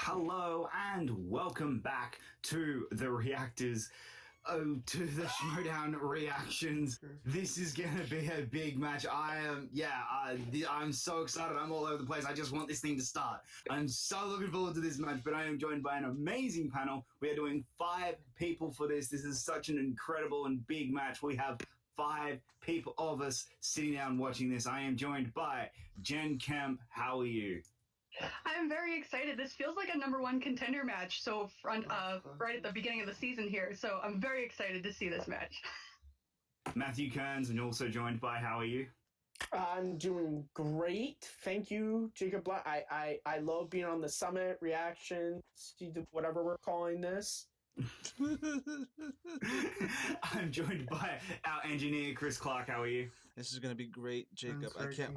hello, and welcome back to the reactors. Oh, to the Schmoedown reactions. This is gonna be a big match. I'm so excited. I'm all over the place. I just want this thing to start. I'm so looking forward to this match, but I am joined by an amazing panel. We are doing 5 people for this. This is such an incredible and big match. We have 5 people of us sitting down watching this. I am joined by Jen Kemp. How are you? I'm very excited. This feels like a #1 contender match. So right at the beginning of the season here. So I'm very excited to see this match. Matthew Kearns, and also joined by, how are you? I'm doing great. Thank you, Jacob Black. I love being on the summit reactions, whatever we're calling this. I'm joined by our engineer, Chris Clark. How are you? This is going to be great, Jacob. I can't,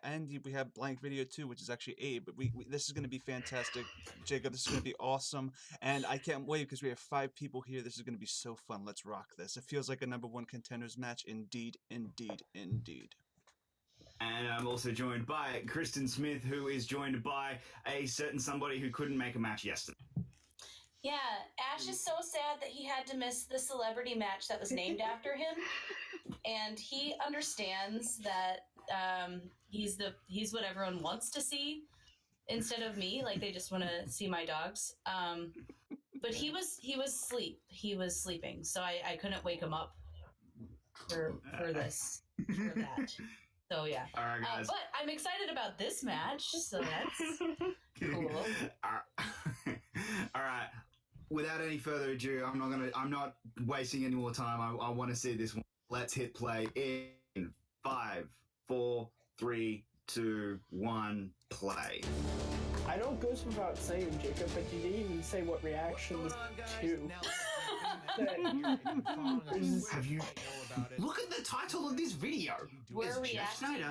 and we have blank video too, which is actually Abe, but this is going to be fantastic. Jacob, this is going to be awesome. And I can't wait because we have 5 people here. This is going to be so fun. Let's rock this. It feels like a #1 contenders match. Indeed, indeed, indeed. And I'm also joined by Kristen Smith, who is joined by a certain somebody who couldn't make a match yesterday. Yeah, Ash is so sad that he had to miss the celebrity match that was named after him, and he understands that he's what everyone wants to see instead of me. Like, they just want to see my dogs. But he was sleeping, so I couldn't wake him up for that. So yeah. All right, guys. But I'm excited about this match, so that's cool. All right. Without any further ado, I'm not wasting any more time. I want to see this one. Let's hit play in 5, 4, 3, 2, 1, play. I know it goes without saying, Jacob, but you didn't even say what reactions to. Have you look at the title of this video? We're reacting to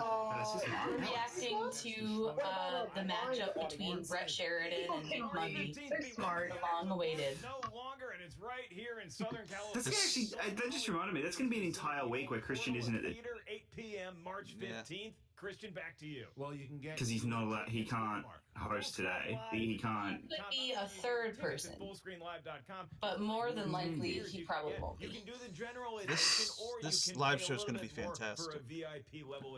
the matchup between Brett Sheridan and Nick Mundy. Smart. Long awaited. No longer, and it's right here in Southern California. That's actually, that just reminded me. That's going to be an entire week where Christian isn't at the 8 p.m. March 15th. Christian, back to you. Well, you can get, because he's not allowed. He can't host today. He can't. Could be a third person, fullscreenlive.com. but more than likely he probably won't You be. can do the general This live show is going to be fantastic.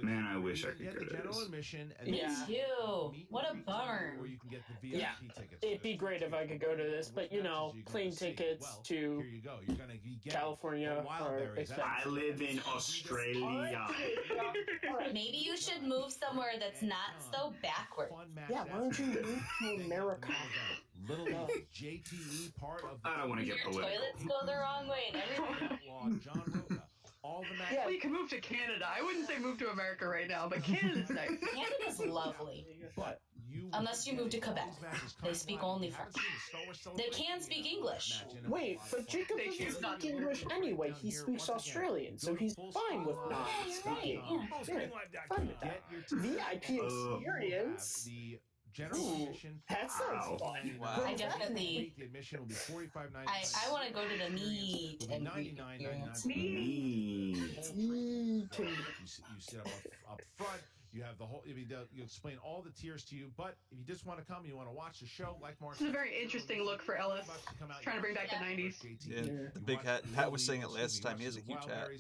Man, I wish I could go to this. Me too. What a bummer. Yeah, it'd be great if I could go to this, but plane tickets to California are expensive. I live in Australia. Maybe you should move somewhere that's not so backwards. Yeah, why don't you move to America? I don't want to get Your political. toilets go the wrong way and everything. Yeah, you can move to Canada. I wouldn't say move to America right now, but Canada's nice. Canada's lovely. Unless you move to Quebec. They speak only French. They can speak English. Wait, but Jacob doesn't speak English anyway. He speaks Australian, so he's fine with not speaking. Yeah, fine with that. VIP experience. That sounds fun. Wow. I definitely. I want to go to the meet and greet experience. You sit up front. You have the whole. You explain all the tiers to you. But if you just want to come, you want to watch the show, like Mark. This is a very interesting look for Ellis. Trying to bring back the 90s. Yeah, the big hat. Pat was saying it last time. He has a huge hat.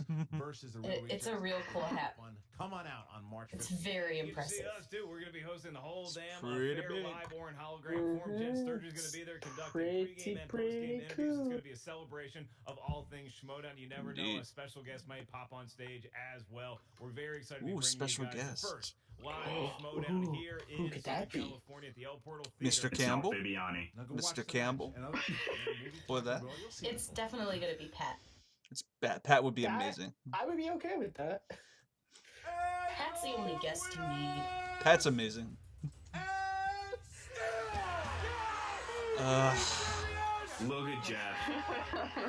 It's a real cool hat. Come on out on March 15th. It's very impressive. See us too. We're going to be hosting the whole damn pretty affair big. live or in hologram form. Jen Sturgeon's going to be there conducting pregame and postgame interviews. Cool. It's going to be a celebration of all things Schmoedown. You never know, Indeed. a special guest might pop on stage as well. We're very excited to be Ooh, bringing special you guys guest. the first live Schmoedown here who in could Southern that be? California at the El Portal Theater. Mr. It's not Campbell? Bibiani. Mr. Campbell? Or that? It's definitely going to be Pat. It's bad. Pat would be That- amazing. I would be okay with that. Pat's the only guest you need. Pat's amazing. Look at Jeff.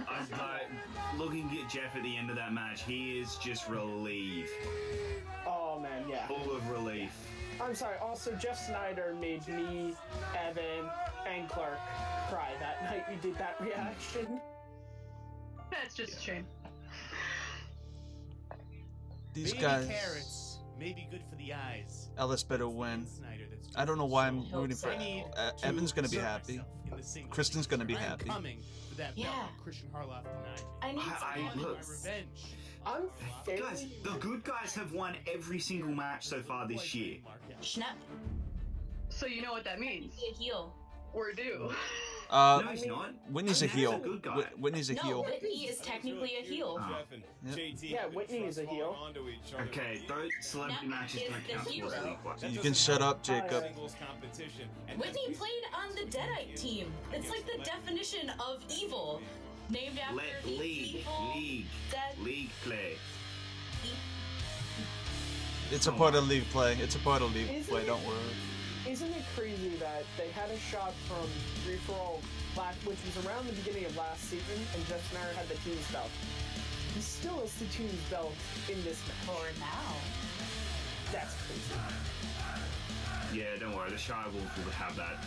I'm like, looking at Jeff at the end of that match. He is just relieved. Oh man, yeah. Full of relief. I'm sorry. Also, Jeff Sneider made me, Evan, and Clark cry that night we did that reaction. That's just a shame. These Baby guys. carrots may be good for the eyes. Ellis better win. Sneider that's I don't know why I'm Hope rooting so. for. I need Evan's gonna be assert happy. myself in the singles Kristen's gonna be I'm happy. coming for that Yeah. belt that Christian Harloff denied. I need I- some look. My evidence. revenge. I'm fairly. Guys, the good guys have won every single match so far this year. Schnepp, So you know what that means? be a heel. We're due. No, he's not. Whitney's a He's heel. a good guy. Whitney's a No, heel. Whitney is technically a heel. Yeah, Whitney is a heel. Okay, those celebrity Now matches is don't the count hero. towards league watch. You can shut up, Jacob. Whitney played on the Deadite team. It's like the definition of evil. Named after Let the evil dead. league play. It's a part of league play. It's a part of league Isn't play. it? Don't worry. Isn't it crazy that they had a shot from Free for All, which was around the beginning of last season, and Jeff Sneider had the team's belt. He still has the team's belt in this match. For now. That's crazy. Yeah, don't worry. The Shy Wolves will have that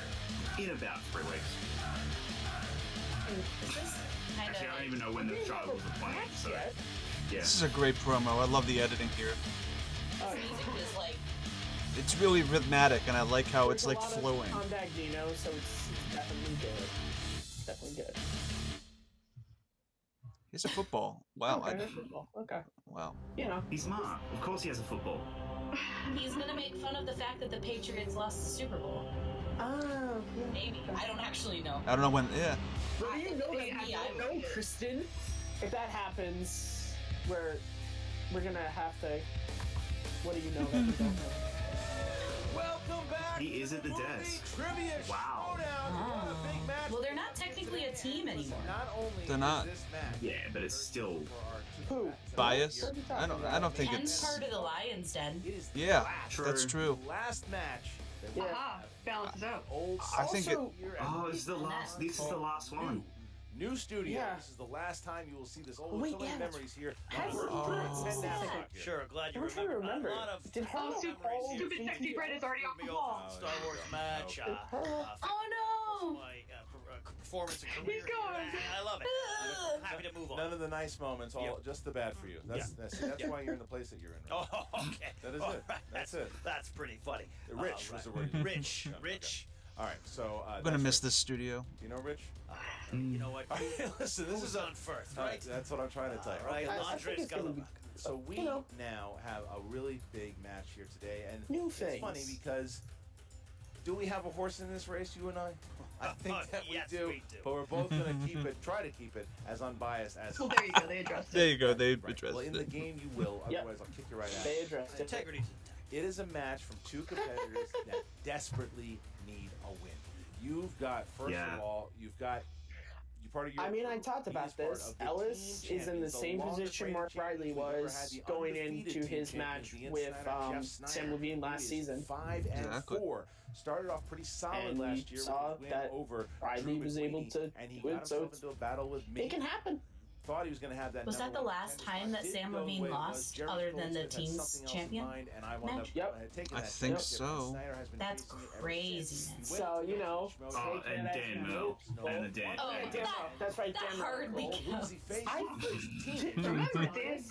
in about 3 weeks. Is this kind Actually, I don't of even know when the We didn't Shy have a Wolves are playing. match So yet. yeah. This is a great promo. I love the editing here. Uh, this music is like It's really rhythmic, and I like how there's it's a like lot of flowing. Contact Dino, so it's definitely good. Definitely good. He's a football. Wow. Okay, football. Okay. Wow. You know. He's smart. Of course he has a football. he's gonna make fun of the fact that the Patriots lost the Super Bowl. Oh. Maybe. I don't actually know. I don't know when. Yeah. Well, do you know that? Maybe I I don't know, would. Kristen. If that happens, we're gonna have to. What do you know that we don't know? Welcome back. He is at the to desk. Trivia Wow. Schmoedown. Oh. A big match. Well, they're not technically a team anymore. Not only They're is not. this match Yeah, but it's still. for our Who? Bias. What are you talking I about? don't think Ken's it's. part of the Lions Den. It is the Yeah. last, True. That's true. last match. That we Yeah. Aha, balances out. Old I think it- Also, here at Oh, this is the last. This is the last one. New studio. Yeah. This is the last time you will see this. Oh, Wait, so many yeah, memories here. Has First, he done it it's since 10 now. that? Sure, glad you I'm trying to remember. remember. A lot of Did her Oh, all stupid the sexy bread is already off the me wall. off Star Wars match. Oh My performance and career. He's going. I love it. I'm happy to move on. None of the nice moments, all Yep. just the bad for you. That's why you're in the place that you're in. Right? Oh, okay. That is All it. right. That's it. That's pretty funny. Rich All was the right. word. Rich. Okay. Rich. All right, so I'm gonna miss this studio. You know, Rich. You know what? Listen, this Who's is on first, all right? right. That's what I'm trying to tell you. All right, Okay. I think Andre's it's got gonna a be So we you know. now have a really big match here today, and New it's things. funny because do we have a horse in this race, you and I? I think that yes, we do, we do. but we're both going to keep it, try to keep it as unbiased as. Well, there you go. They addressed There it. you go. They Right. addressed Well, in the it. game you will, Yep. otherwise I'll kick you right out. They addressed it. Integrity's It is a match from two competitors that desperately need a win. You've got, first Yeah. of all, you've got you part of your. I mean, I group. talked He about is part this. of the Ellis team is in the champions, same longest position reigning Mark Riley champions we've ever was had, the going undefeated into team his champions, match the with Sneider, Jeff Sneider, Sam Levine who last is season. 5 and Exactly. 4. Started off pretty solid And last we year saw with his win that over Riley Drew was able McWeeny, to and he do it, got so himself into a battle with me. It can happen. Thought he was going to have that. Was that number the one last contender time spot. that Didn't Sam go the Levine way it was. lost, Jeremy other than Colts the had team's something else in champion mind, and I wound match? up, Yep. taking I that think championship, so. and Sneider has been That's chasing it ever since. craziness. He went So, to you know, Schmoedown. Oh, take and that Dan as Mill. no- And the Dan. Oh, Dan. Dan, that's right, that Dan. hardly Mill. counts. Who's he facing? I- Remember Dan?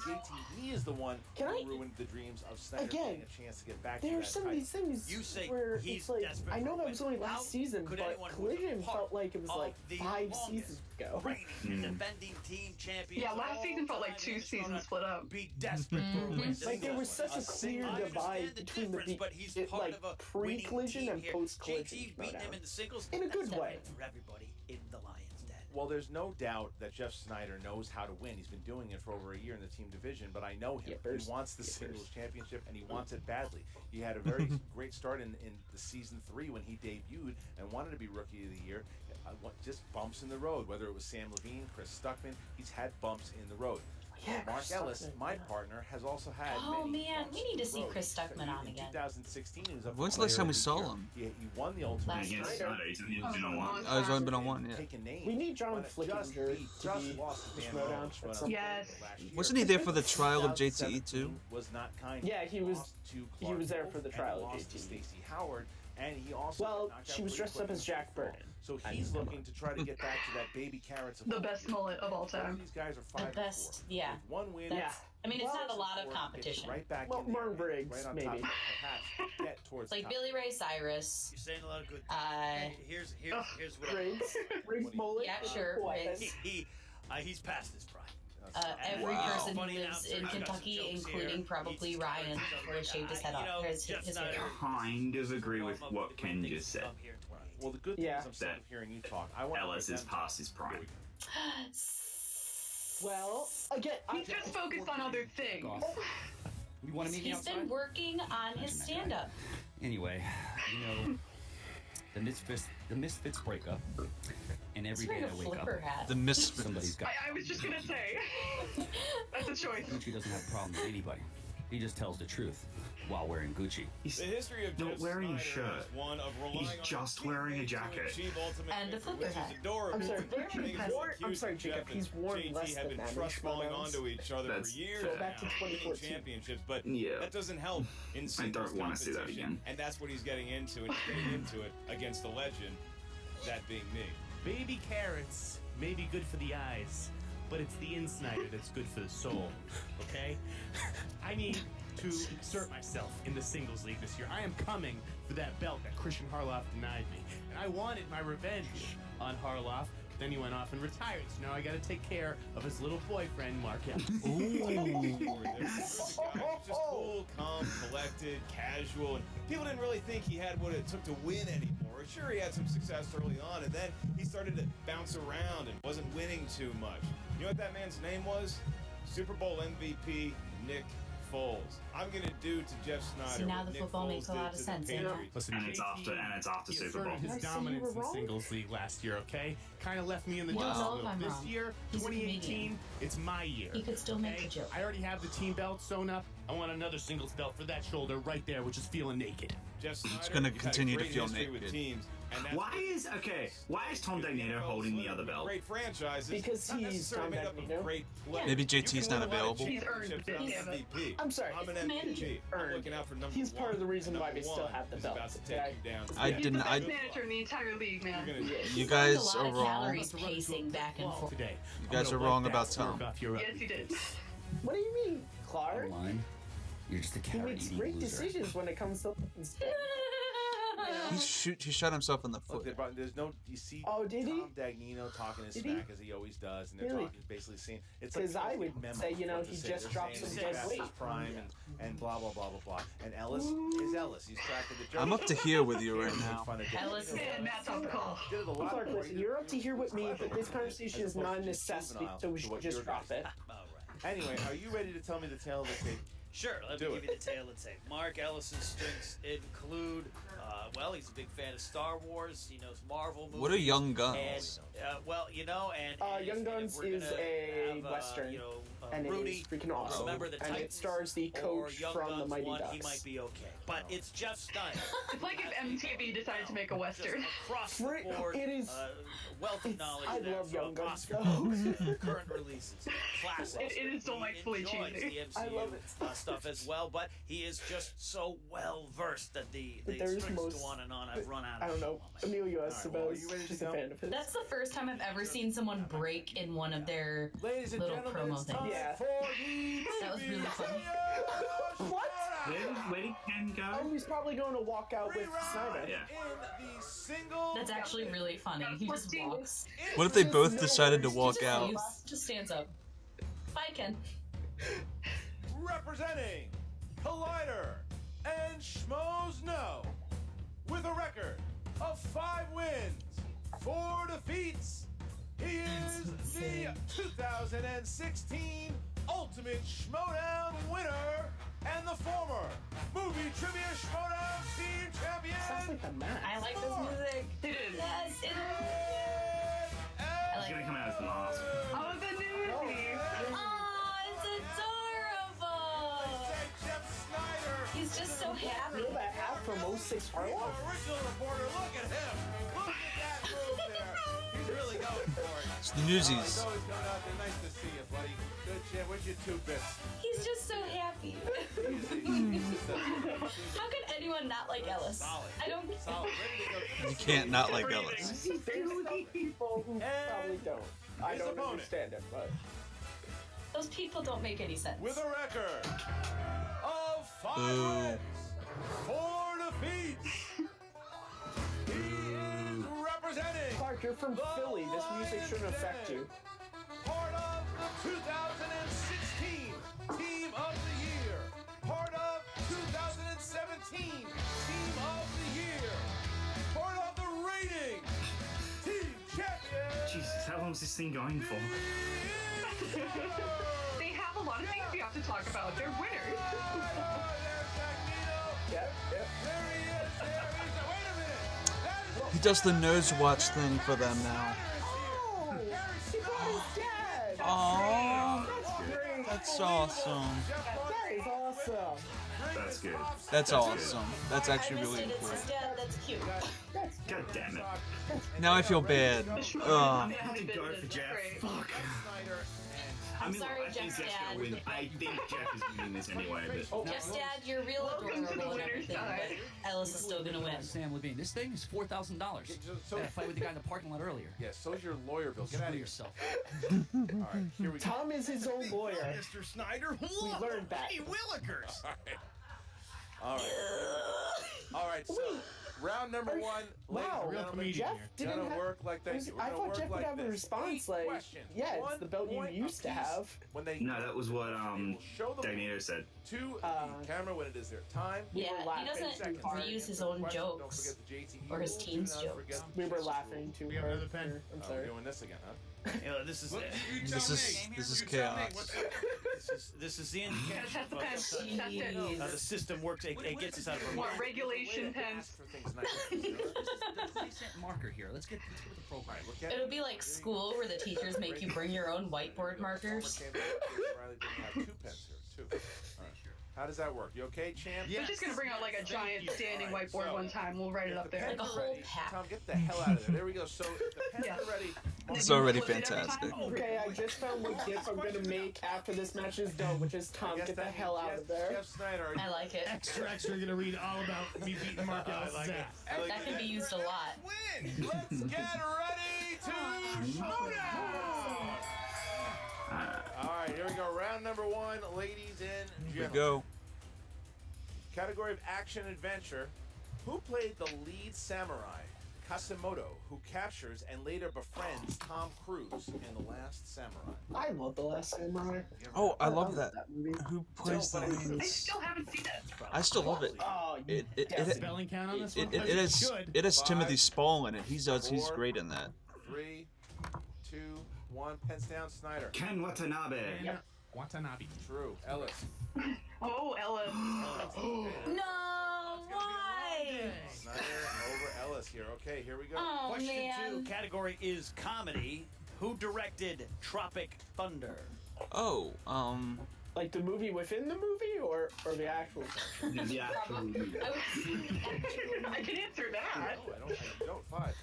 He is the one Can who I- ruined the dreams of Sneider Again, getting a chance to get back to There are that some of title. these things You say where he's it's like desperate I know for that a was win. only How last season, could but anyone who was Collision part felt like it was of like the 5 longest seasons ago. reigning Mm. defending team champion. Yeah, last season felt like 2 seasons split up. Be desperate for a win. Mhm. Like there was such a clear I divide understand the between the difference, but he's it, part like of a pre-collision winning and team here. post-collision. JT's beating him in the singles. In a That's good not way. good for everybody in the Lions Den. Well, there's no doubt that Jeff Sneider knows how to win. He's been doing it for over a year in the team division, but I know him. Yippers. He wants the Yippers. singles championship, and he wants it badly. He had a very great start in the season 3 when he debuted and wanted to be Rookie of the Year. Just bumps in the road, whether it was Sam Levine, Chris Stuckman, he's had bumps in the road. Yeah, Mark Chris Ellis, Stuckman, my yeah. partner, has also had Oh, many man, bumps we need in to the see road. Chris Stuckman on In again. 2016, he was up When's for the last time we Player saw of the Year. him? He won the Ultimate Last Against night. Sneider. He's only been on one. Oh, he's only been on one. Yeah. Take a name. We need John Won it Flickinger just to be lost to Dan Schmoedown Rowe, at Schmoedown some Yes. last year. Wasn't he there for the trial of JTE 2017 too? Was not kind. Yeah, he was- Lost to he Clark was there Wolf for the and trial of lost to JTE. Stacey Howard, and he also Well, got knocked she out was pretty dressed up quick as in Jack the fall. Burton. So I he's know. looking to try to get back to that baby carrots of The hope best here. mullet of all Both of time. These guys are 5 The best, and 4. yeah. With one win, That's- I mean, it's Well, not a lot of Gets competition. right back Well, in there, Martin Briggs, right on maybe. top. Perhaps get towards It's like the top. Billy Ray Cyrus. You're saying a lot of good things. Here's what Briggs mullet. Yeah, with sure, the weapon. Riggs. he's past his prime. Every Wow. person who Funny lives announcer, in I've got some Kentucky, jokes including here. probably He's Ryan, just before he shaved his head you know, off. His Jeff hair. Sneider- Kind of agree with what Ken just said. Well, the good thing Yeah. is I'm sick of hearing you talk. I want Ellis is past his Here we prime. go. Well, again, He's just focused on other things. You want to meet me He's outside? been working on his stand-up. Anyway, you know, the Misfits break up, and every He's day wearing I a wake up, flipper hat. The Misfits. somebody's got. I was just gonna say. That's a choice. Gucci doesn't have a problem with anybody. He just tells the truth while wearing Gucci. He's The history of not Jeff wearing a Snyder shirt. is one of relying He's on just his wearing a teammates to jacket. achieve ultimate And a victory, flipper which hat. is adorable. I'm sorry, Considering he's that worn- I'm Hughes sorry, and Jacob, Jeff and he's worn JT less have than been that in trust falling Schmoedown's. onto each other That's for years fair. Back to now, winning 2014. championships, but Yeah. that doesn't help in I singles don't want to see that competition, again. and that's what he's getting into, and he's getting into it against the legend, that being me. Baby carrots may be good for the eyes, but it's the Sneider that's good for the soul, okay? I need to exert myself in the singles league this year. I am coming for that belt that Christian Harloff denied me. And I wanted my revenge on Harloff. Then he went off and retired, so now I gotta take care of his little boyfriend, Mark Ellis. Just cool, calm, collected, casual, and people didn't really think he had what it took to win anymore. Sure, he had some success early on, and then he started to bounce around and wasn't winning too much. You know what that man's name was? Super Bowl MVP Nick Foles. I'm gonna do to Jeff Snyder. See, now what the Nick football Foles makes a did lot of to the sense, yeah. Patriots. Listen, And it's after he Super Bowl. asserted Did I his say you dominance were in the wrong? singles league last year, okay? Kind of left me in the You dust don't a know if little. I'm This wrong. year, He's a 2018, comedian. it's my year. He could still make okay? a joke. I already have the team belt sewn up. I want another singles belt for that shoulder right there, which is feeling naked. Jeff Snyder, gonna you've had a continue to great feel history with naked. teams, and that's Why what- is Tom Dagnino holding the other belt? Great franchises. Because not he's necessarily Tom made up of Dagnino. great Yeah. players. Maybe You JT's can not win a lot of available. He's earned championships it, as damn it. MVP. I'm sorry. I'm an He's manager. MVP. I'm Earned. looking out for number He's part of the one, reason and why number we still one have the is belt. about to take Okay. you down. I Yeah. He's didn't- the I- best manager in the entire league, man. You're gonna- You He guys burned a are lot of wrong. calories pacing back and forth. Today. You guys I'm are gonna wrong let about that smirk Tom. off your Yes, he did. What do you mean, Clark? Online, you're just a He carrot makes eating great loser. decisions when it comes to stuff. He shot himself in the Look, foot. there's no. You see Oh, did he? Tom Dagnino talking his Did he? smack as he always does, and they're Really? talking basically saying it's 'Cause like I would memo say, you know, what to he say. just They're dropped saying some it's dead past weight. his prime and blah blah blah blah blah. And Ellis is Ellis. He's cracking the joke. I'm up to here with you right now. Ellis is- And Matt's on the call. Did it a lot Clark, more. listen, you're up to here with me, but this conversation As is not a opposed to just necessity, juvenile so we to should what just you're drop it. All right. Anyway, are you ready to tell me the tale of the tape? Sure, let Do me it. give you the tale of the tape. Mark Ellis's strengths include, well, he's a big fan of Star Wars. He knows Marvel movies. What are Young Guns? And, well, you know, and Young if Guns we're is gonna a have, Western, you know, and it Rudy, is freaking awesome. Remember the And it Titans stars the or coach Young from the Guns Mighty one, Ducks. He might be okay, but it's Jeff Snyder. It's like if MTV decided to make a Western. Just across the Frick, board, it is- wealth of knowledge. I there love from Young Guns, Oscar though. books, current releases, classics. It is He delightfully enjoys cheesy. the I MCU love it. Stuff as well, but he is just so well versed that the But there's strings most- go on and on. I've run out. I don't know. Emilio All right, well, are Estevez, you ready to just a go? fan of his. That's the first time I've ever seen someone break in one of their Ladies and little gentlemen, promo it's time things. Yeah. for the That was really funny. What? Where did Ken Oh, go? he's probably going to walk out with Snyder. Yeah. in the single. That's actually really funny. He just walks. What if they both There's no decided to words. walk Just out? leaves. Just stands up. Bye, Ken. Representing Collider and Schmoedown with a record of 5 wins, 4 defeats. He is the 2016 Ultimate Schmoedown winner and the former Movie Trivia Schmoedown Team Champion. Sounds like the match. I like this music. It is. Yes, it is. I He's gonna come out as the mask. Oh, the newsie. Oh, it's adorable. Jeff Snyder. He's just so happy. Feel that hat from 06 Our Harlow? original reporter, look at him. Look at that move there. He's really going for it. It's the He's Newsies. always coming out there. Nice to see you, buddy. Good shit. Where's your 2 bits? He's just so happy. How could anyone not like Ellis? Solid. I don't. Solid. Ready to go. You can't not like Ellis. There's some people who probably don't. I His don't opponent. understand it, but Those people don't make any sense. With a record of 5 wins, 4 defeats, he is representing. Clark, you're from Philly. This music shouldn't affect you. Part of the 2016 Team of the Year. Part of 2017 Team of the Year. Part of the rating Team Champion. Jesus, how long is this thing going for? They have a lot of things we have to talk about. They're winners. Yep. There he is. Wait a minute. That is He does the nose watch thing for them now. Oh, he brought his dad. Aww, That's great. that's awesome. That is awesome. That's good. That's awesome. That's actually I missed really it. It's cool. his dad. That's cute. God damn it. Now I feel bad. I Ugh. had to go for Jeff. Fuck. I'm sorry, I think Jeff's Jeff's dad. gonna win. I think Jeff is winning this anyway, but Jeff's dad, you're real Welcome to the adorable and winner's everything, side. but Ellis is still gonna win. Sam Levine. This thing is $4,000. So- Had a fight with the guy in the parking lot earlier. Yeah, so's your lawyer bill. Get out of Screw here. yourself. All right, here we go. Tom is his own lawyer. Mr. Snyder, We learned that. Hey, Willikers. All right. All right. So round number 1. Wow, real comedian Jeff here. didn't Gonna have. work like that. We're I gonna thought work Jeff would like have a this. response 8 like, questions, yeah, it's 1 the belt you point used to apiece. have. When they no, that was what will show the Danito said. to the camera when it is their time. We Yeah, were he laughing. doesn't Seconds. reuse his own Question, don't jokes forget the JTE or his rules. team's Do not jokes. forget the We were Jesus laughing rules. too We have hard. another pen? I'm Oh, we're sorry. doing this again, huh? You know, this is This is chaos. this is the indication Test the of pen. Test it. how the system works. It gets us out of a What rut. regulation Way to pens? ask for things nice. There's a 3-cent marker here. Let's get with the program. Look at It'll it. be like school where the teachers make you bring your own whiteboard markers. Riley didn't have 2 pens here, 2. All right. How does that work? You okay, champ? We're just gonna bring out like a giant standing All right, whiteboard so- one time. We'll write it up there. Like a whole pack. Tom, get the hell out of there. There we go. So if the pens Yeah. are ready. It's already fantastic. Okay, I just found what gif I'm gonna make after this match is done, which is Tom, get the hell out of there. Jeff Sneider. I like it. Extra, you're gonna read all about me beating Mark Ellis' ass. That can be used a lot. Win! Let's get ready to Schmoedown! All right, here we go. Round number 1, ladies and Here gentlemen. we go. Category of action adventure. Who played the lead samurai, Kasimoto, who captures and later befriends Tom Cruise in The Last Samurai? I love The Last Samurai. Oh, I love that. movie. Who plays the I leads? still haven't seen it. I still love it. Oh, you It definitely- Spelling count on this it, one? it, it is Good. it is 5, Timothy Spall in it. He's 4, great in that. 3, 2, 1. Pens down, Snyder. Ken Watanabe. Watanabe. True. Ellis. Oh, Ellis. No, why? Snyder over Ellis here. Okay, here we go. Oh Question man. 2 category is comedy. Who directed Tropic Thunder? Oh, Like the movie within the movie, or the actual? The actual movie. I would I can answer that. No, I don't. 5,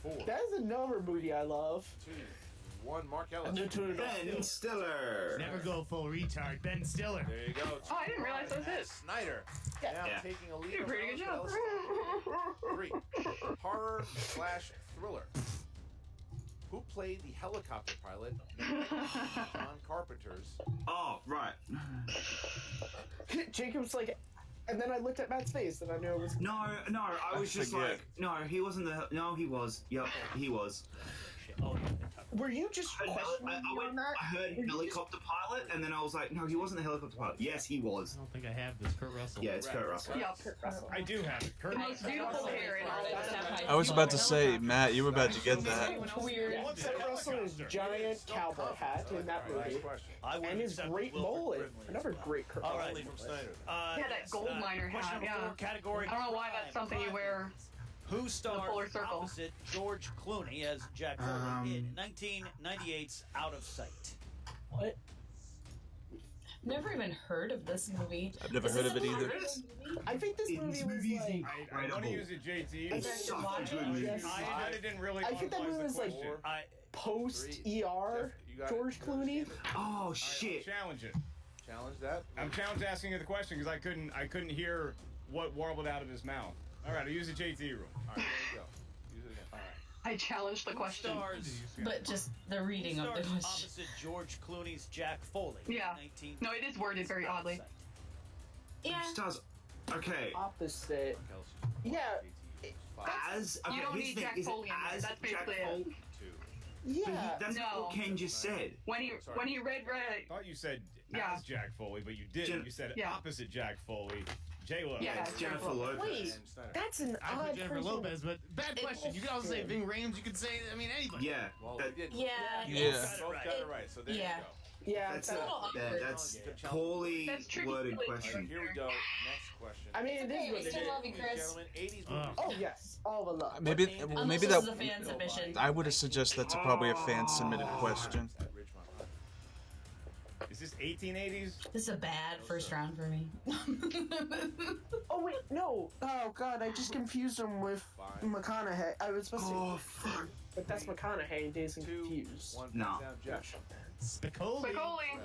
4, That is another movie I love. 2, 1. Mark Ellis. Ben Stiller. Never go full retard. Ben Stiller. There you go. Oh, I didn't realize that was it. Snyder. Yeah. Now Yeah. taking a lead. You did a pretty good over job. Ellis. 3. Horror / thriller. Who played the helicopter pilot in John Carpenter's? Oh, right. Jacob's like, and then I looked at Matt's face, and I knew it was. No, I was just forget. like, no, he wasn't no, he was. Yep, he was. Oh, Were you just I, questioning me on that? I heard helicopter pilot, and then I was like, no, he wasn't the helicopter pilot. Yes, he was. I don't think I have this. Kurt Russell. Yeah, it's Kurt Russell. Yeah, Kurt Russell. I do have it. Kurt The most beautiful hair in all of I was about to say, Matt, you were about to get that. weird. Kurt Russell in his giant cowboy hat in that movie, Next question. I would and his accept great Wilford mullet. Brimley as Another well. great Kurt All Russell. right, From Snyder. Yeah, that gold liner question hat, number yeah. 4 category. I don't know why that's something you wear. Who starred polar circle. opposite George Clooney as Jack Rowling in 1998's Out of Sight? What? Never even heard of this movie. I've never heard of it either. I think this movie was like. I want to use a JT. It's such a good movie. I kind of didn't really. I think that movie was like Four. post ER You got it. George Clooney. Oh shit. Challenge it. Challenge that. I'm challenge asking you the question because I couldn't hear what warbled out of his mouth. All right, I'll use the JT rule. All right, there you go. Use it again. All right. I challenged the question. But just the reading of the Stars question. opposite George Clooney's Jack Foley. Yeah. No, it is worded very oddly. Yeah. Stars. Okay. Opposite. Yeah. As okay, You don't here's need the thing, Jack is it Foley in there. as That's Jack basically Foley? it. But he, Yeah. that's No. what Ken just said. When he read I thought you said Yeah. as Jack Foley, but you didn't. You said Yeah. opposite Jack Foley. J-Lo. Yeah, It's Jennifer Lopez. Wait, that's an I put odd Jennifer person. Lopez, but bad question. You could also say Ving Rhames. You could say, I mean, anybody. Yeah. That, Yeah. Yeah. It's, Both got it right, so there Yeah. you go. Yeah, that's that- that's poorly That's tricky. worded All right, question. here we go. Next question. I mean, it is okay, what we it still is. love you, Ladies and Chris. gentlemen, 80s Uh, movies. Oh yes, all the love. Maybe Unless maybe this that is a fan submission. I would have suggested that's probably a fan submitted question. At Ridgemont High. Is this 1880s? This is a bad first round for me. Oh wait, no. Oh god, I just confused him with McConaughey. I was supposed Oh to, fuck. but that's McConaughey in Dazed and 2, Confused. 1, No. down, Jeff. Spicoli.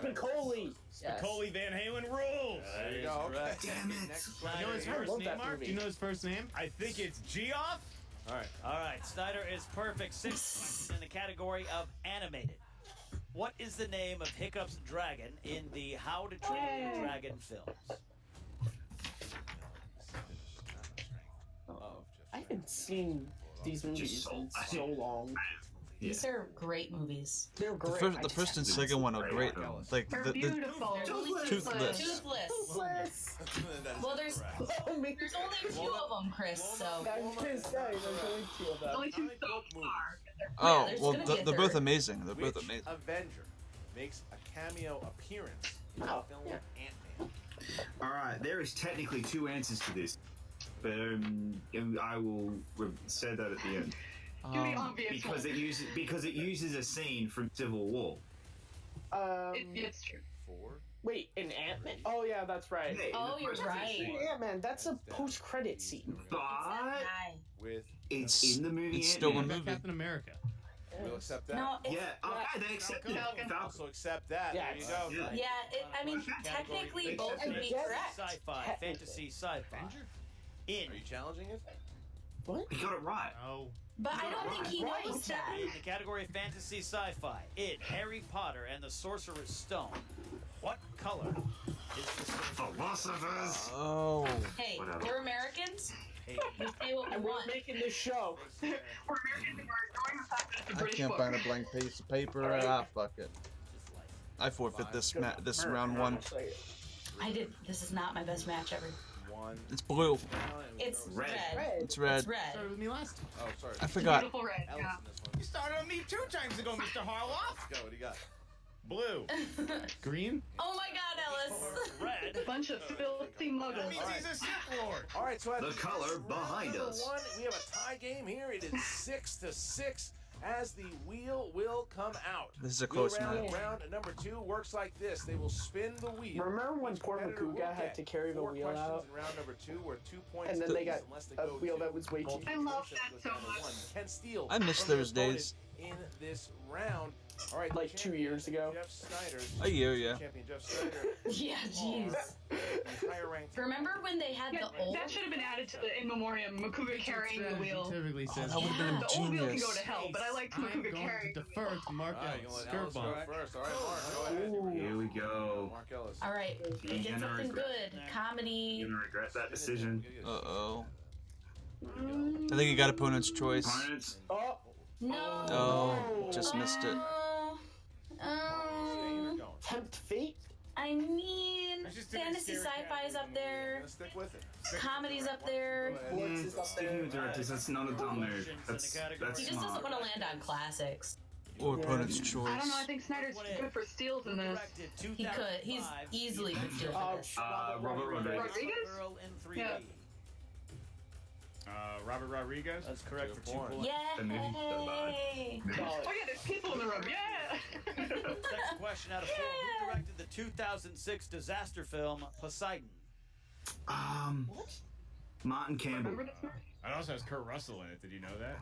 Spicoli. Yes. Coley Van Halen rules. There you go. Okay. Damn it. Next Do you know his question. I first love name, that Mark? movie. Do you know his first name? I think it's Geoff. All right. All right, Snyder is perfect. 6 points in the category of animated. What is the name of Hiccup's dragon in the How to Train Your Dragon films? I haven't seen these movies in so long. These are great movies. They're The great. first, I the just first and second one are great. Like They're the beautiful. Toothless. Toothless. Toothless. Well, there's Oh, me. there's only a few of them, Chris. So I was gonna say there's only two of them. Only two so far. Oh there's well, gonna be a they're both third. amazing. They're Which both amazing. Avenger makes a cameo appearance in the Oh, film yeah. Ant-Man? All right, there is technically two answers to this, but I will say that at the end Do the obvious because one. it uses a scene from Civil War. It's true. 4. Wait, in Ant-Man? Oh yeah, that's right. Yeah, Oh, in the you're first right. scene. Ant-Man, that's a post-credit scene. But Hi. With it's in the movie. It's still a Ant-Man. movie. Captain America. we'll accept that. No, it's, Yeah. Okay, they accepted it. Falcon. Falcon. Also accept that. Yeah, There you go. yeah. yeah. I mean, technically both would be Yes. correct. Sci-fi, Technically. fantasy, sci-fi. In Are you challenging it? What? He got it right. Oh. But I don't think he Right. knows that. the category of fantasy, sci-fi. In Harry Potter and the Sorcerer's Stone. What color is the Philosophers. Oh. Hey, Whatever. we're Americans. Hey, We say what we And we're want. making this show. We're American. We're ignoring the fact that it's a I British can't book. find a blank piece of paper. Ah, fuck it. I forfeit this this round one. I did. This is not my best match ever. 1. It's blue. It's Red. red. It's red. It's red. Started with me last. Oh, sorry. I forgot. Beautiful red. Ellis Yeah. in this one. You started on me 2 times ago, Mr. Harloff. Let's go. What do you got? Blue. Green. Oh my God, Ellis. red. Bunch of filthy That muggles. means he's a Sith Lord. All right, so at The color round behind number us. 1, we have a tie game here. It is 6-6 as the wheel will come out. This is a Wheel close round, match. round number 2 works like this. They will spin the wheel. Remember when Each poor competitor will Makuga had get to carry the 4 wheel questions out? in round number 2, where 2 points And then they got unless they a go wheel to that was way too. multiple I love questions that with so number much. 1. Ken Steele I miss from the those opponent days. in this round. All right, Like the 2 years champion, ago. Jeff Sneider. A year, yeah. Champion Jeff Sneider. Yeah, jeez. The higher ranked. Remember when they had Yeah, the old? that should have been added to the in memoriam. Makuga carrying the wheel. Typically says. That would have been The old wheel can go genius. to hell, but I liked I'm Makuga going carrying to the defer wheel. to Mark All right, you Ellis. let Ellis go Curveball. first. All right, Mark, go ahead. Here we go. Mark Ellis. All right, You're get gonna something regret good. Comedy. You're gonna regret that decision. Uh-oh. I think you got opponent's choice. Opponents. Oh, No. Oh, just missed it. Staying or going? tempt fate. I mean, That's just too many fantasy scary sci-fi is up I'm there. gonna stick with it. Comedy's up there. Sports is up Sticking there. with directors, that's not a dumb move. That's He just smart. doesn't want to land on classics. Or Yeah. opponent's I choice. don't know. I think Snyder's good for steals in this. He could. He's easily could do Oh, this. Robert Rodriguez. Rodriguez? Girl in 3D. Yeah. Robert Rodriguez. That's correct for 2 Good point. points. That movie's so bad. Yay! Oh yeah, there's people in the room. Yeah. Second question out of 4. Who directed the 2006 disaster film Poseidon? Martin Campbell. Remember this? It also has Kurt Russell in it. Did you know that?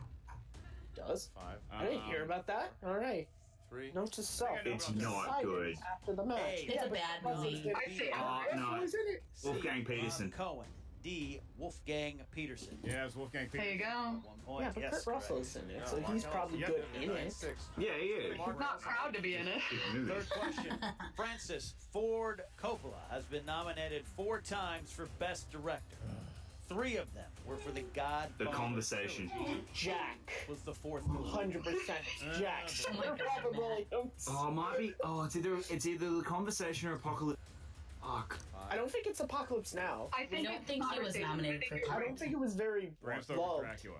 Does. 5, I didn't hear about that. All right. 3. Note to self. It's not Decided good. After the match. Hey, It's a bad movie. I say No. Who's in it? Wolfgang Peterson. Cohen. D. Wolfgang Peterson. Yeah, it's Wolfgang There you Peterson. go. 1 point. Yeah, but Yes, Kurt Russell's in it, so he's probably Yeah, good yeah, in it. Yeah, he is. He's not proud to be in it. Third question. Francis Ford Coppola has been nominated 4 times for Best Director. 3 of them were for The Godfather. The Conversation. Jack. Was the 4th movie. 100% Jack. Robert Williams. Oh, it might be. Oh, it's either The Conversation or Apocalypse. Fuck. I don't think it's Apocalypse Now. I think don't think he was nominated for I don't think it was very Bram Stoker loved. Dracula.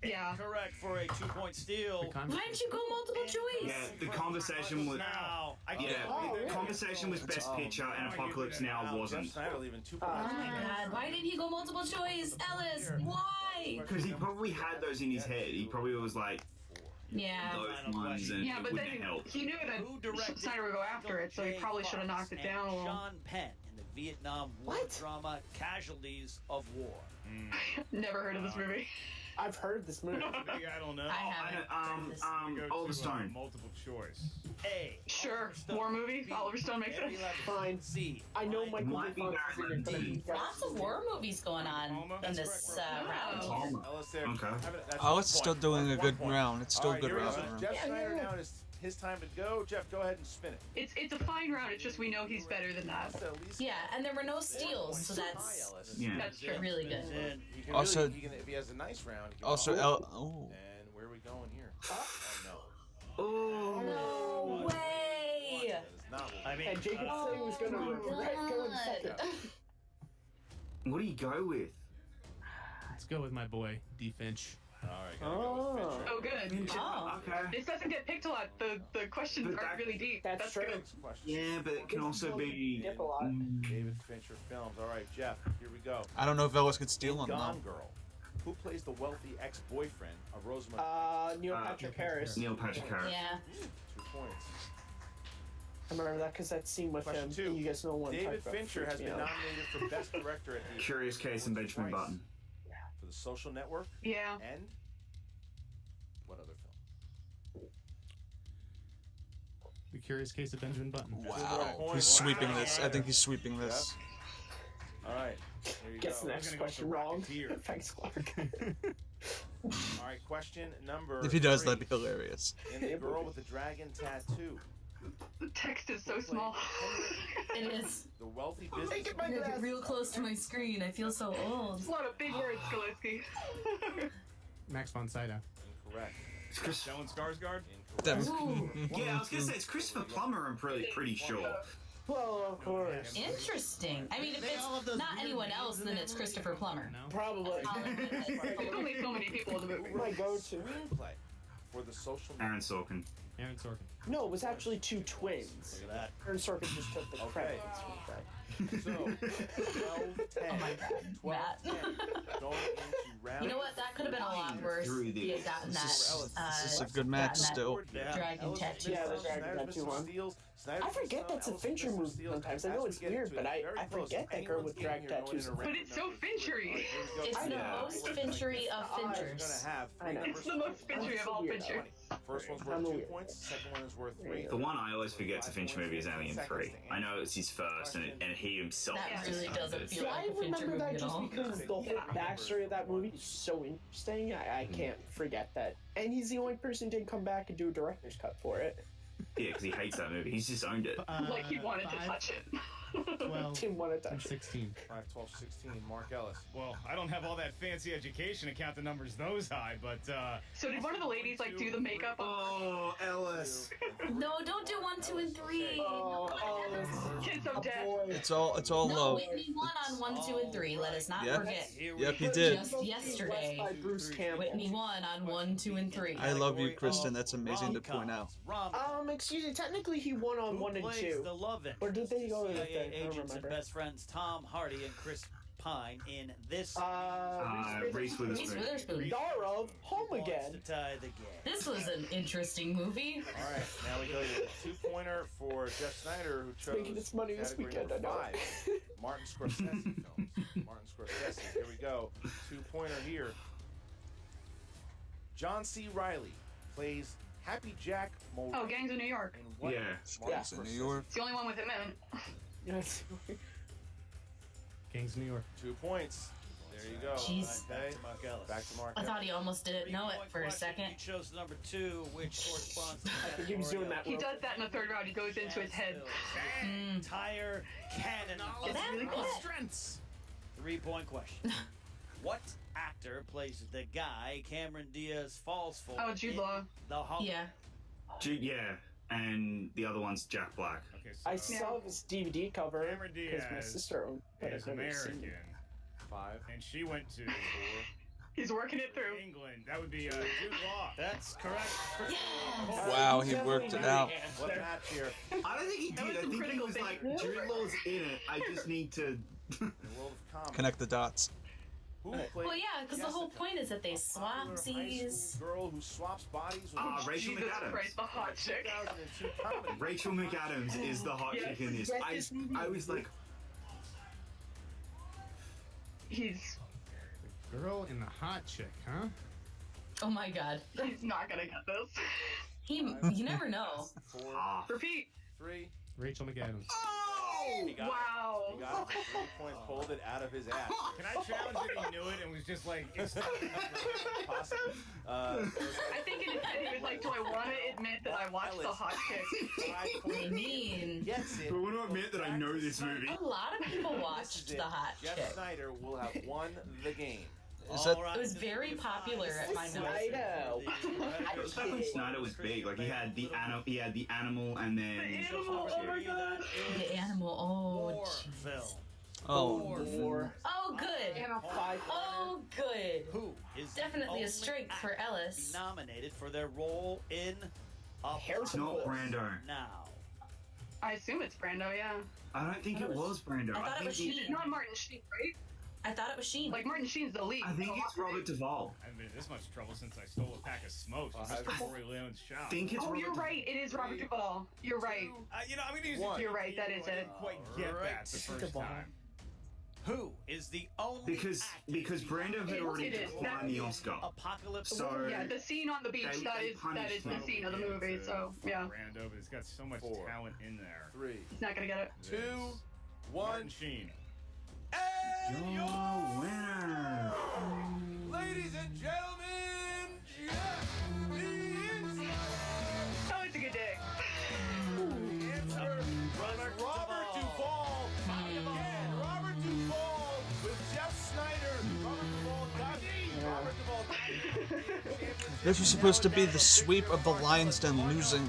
Yeah. Correct for a 2-point steal. Why didn't you go multiple choice? Yeah, The Conversation was. Now. Yeah, really? Conversation was Best Picture and Apocalypse Now wasn't. Sneider leaving 2 Oh points. my god, why didn't he go multiple choice? Ellis, why? Because he probably had those in his head. He probably was like Yeah. those ones, and Yeah, it but wouldn't then have helped. he knew Who that directed Snyder would go after it, so he probably should have knocked it down a little. Sean Penn in the Vietnam War What? drama Casualties of War. Never heard of this movie. I've heard this movie. I don't know. I haven't. Go Oliver to, Stone. multiple choice. A. Sure, Oliver Stone. war movie. B. Oliver Stone makes Mary sense. Levinson. Fine. C. I know Michael Might be J. Fox is in it, but Batman. he got- Lots of war movies going on in this round. Palmer. Ellis there. Okay. That's Oh, 1 it's still point. doing a That's good 1 point. round. It's still All a right, good here we go. round. Jeff Yeah, Sneider yeah. now is his time to go. Jeff, go ahead and spin it. It's a fine round. It's just we know he's better than that. That's at least Yeah, and there were no steals, so that's Yeah. That's true. really good. In. He can Also- really, he can, if he has a nice round, he can Also, And where are we going here? Oh no. Oh. No way! That is not what we I mean, And Jacob said he was going to Oh my regret going God. second. What do you go with? Let's go with my boy, D. Finch. All right, gotta go with Fincher. Oh, good. Oh. Okay. This doesn't get picked a lot. The questions But aren't that- really deep. That's true. good. Next question. Yeah, but it can also be. Dip a lot. David Fincher films. All right, Jeff, here we go. I don't know if Ellis could steal In him Gone though. Girl. Who plays the wealthy ex-boyfriend of Rosamund? Neil Patrick Harris. Neil Patrick Harris. Yeah. 2 points. I remember that because that scene with Question him. 2. You guys know one. David Fincher has been nominated for Best Director at the Curious Case and Benjamin Prize Button. for The Social Network Yeah. and what other film? The Curious Case of Benjamin Button. Wow. He's sweeping this. I think he's sweeping this. All right, here you Guess go. the next gonna go with question the wrong. Rocketeer. Thanks, Clark. All right, question number If he does, 3. that'd be hilarious. In The Girl with the Dragon Tattoo, The text is so small. It is. the wealthy Make business. it my You're glass. real close to my screen. I feel so old. It's a lot of big words, Skoleski. Max von Sydow. Incorrect. It's Chris. Stellan Skarsgård. That- Ooh, Yeah, I was gonna say it's Christopher Plummer. I'm pretty sure. Well, of course. interesting. I mean, if it's not anyone else, then it's Christopher Plummer. No? Probably. There's only so many people in the movie. My go-to. Screenplay for The Social Network. Aaron Sorkin. Aaron Sorkin. No, it was actually 2 twins. Look at that. Aaron Sorkin just took the Okay. credit. So, 12, 10, Oh my God, 12, Matt. 10. Going into round. You know what? That could have been a lot worse Through if he had these. gotten This is a that. good match gotten that still. Dragon tattoo. Yeah, the dragon tattoo one. I forget that's a Fincher movie sometimes. I know it's weird, but I forget that girl with dragon tattoos. But it's so Finchery. It's the Yeah. most Finchery of Finchers. I know. It's the most Finchery of all Fincher. First one's I'm worth a 2 weird. points. Second one is worth 3. The one I always forget to Fincher movie is Alien 3. I know it's his first, and he himself. That is really just doesn't this. feel See, like I a Fincher remember movie that at just all. because the whole backstory of that movie is so interesting. I can't forget that. And he's the only person who didn't come back and do a director's cut for it. Yeah, because he hates that movie. He's just owned it. Like he wanted to touch it. 12 Didn't want to and touch it. 16. 5, 12, 16. Mark Ellis. Well, I don't have all that fancy education to count the numbers those high, but So did one of the ladies like do the makeup? Oh, Ellis. No, don't do 1, 2, and 3. Kids of death. It's all No, low. Whitney won on 1, 2, and 3. Let us not Yep. forget. Yep, he did. Just yesterday, By Bruce Campbell. Whitney won on 1, 2, and 3. I love you, Kristen. That's amazing to point out. Excuse me. Technically, he won on 1 and 2. The love interest? Or did they go to the CIA thing? I don't agents and remember. best friends Tom Hardy and Chris Pine in this. Reese Reese Witherspoon. Witherspoon. Star of Home Again. To tie the game. This was an interesting movie. All right, now we go to the 2-pointer for Jeff Snyder, who chose Making its money this category weekend, I number know. 5. Martin Scorsese films. Martin Scorsese. Here we go. 2-pointer here. John C. Reilly plays Happy Jack Mulroney. Oh, Gangs of New York. in what Yeah. Martin Yeah. In New Scorsese. York. It's the only one with him in it. Yes. Gangs of New York. 2 points. There you go. Jeez. Okay. Mark Ellis. Back to Mark. I thought he almost didn't know it for a second. You chose number 2, which corresponds to I think he was doing that. He does that in the third round. He goes into his head. Entire cannon. It's really cool. Strengths. 3-point question. What actor plays the guy Cameron Diaz falls for? Oh, Jude in Law. The Hulk? Yeah. Yeah, and the other one's Jack Black. Okay, I so saw this DVD cover Cameron because my Diaz sister owned it. is I've never seen American, it. 5. and she went to He's working it through. England. That would be Jude Law. That's correct. Wow, he worked it out. What match here? I don't think he That did. was I some think he critical was like, thinking. Jude Law's in it. I just need to. In the world of comedy. Connect the dots. Who played Well, yeah, because the whole Jessica, point is that they a swap popular high seas. school girl who swaps bodies with Rachel Jesus McAdams. Christ, the hot chick. 2002 comedy. Rachel McAdams is the hot Yes. chick in this. Yes, I was like, He's Girl in the hot chick, huh? Oh my god. he's not gonna get this. You never know. 4, Repeat. 3. Rachel McAdams. He got Wow. it. He got it for 3 points. Pulled it out of his ass. Can I challenge that he knew it and was just like, it's Possibly. I think in his head he was like, do I want to admit that I watched the hot chick? I mean, Gets it. but when I admit that I know this movie. a lot of people This is watched it. The Hot Jeff Chick. Sneider will have won the game. Is that It was very popular at my notes. Sneider. Back when Sneider was big, like he had the animal, and then Animal, oh my god. The animal. Oh, War jeez. film. Oh, Four. Oh, good. And a 5. Oh, good. Who is the Definitely only a strength for actor Ellis. to be nominated for their role in Harrison not Ford. Brando. Now. I assume it's Brando, yeah. I don't think it was Brando. I thought it was think It's not Martin Sheen, right? I thought it was Sheen. Like Martin Sheen's the lead. I think it's Robert Duvall. I've been in this much trouble since I stole a pack of smokes from Mr. Corey Leone's shop. I think it's Oh, Robert you're right. It is Robert Duvall. You're right. I'm gonna use One. You're right. That is I it. didn't quite get that the first time. Who is the only because Brando had already It is. declined the Oscar. Apocalypse? So Yeah, the scene on the beach. They- That they is punished the him. scene of the movie. So yeah, Brando, but it's got so much 4. talent in there. 3, he's not gonna get it. 2, Martin 1. Sheen. And your winner. ladies and gentlemen, Jeff the Inside. Oh, it's a good day. Answer was Robert Duvall. Again, Robert Duvall with Jeff Sneider. Robert Duvall got it. Robert Duvall got it. this was supposed to be the sweep of the Lions Den losing.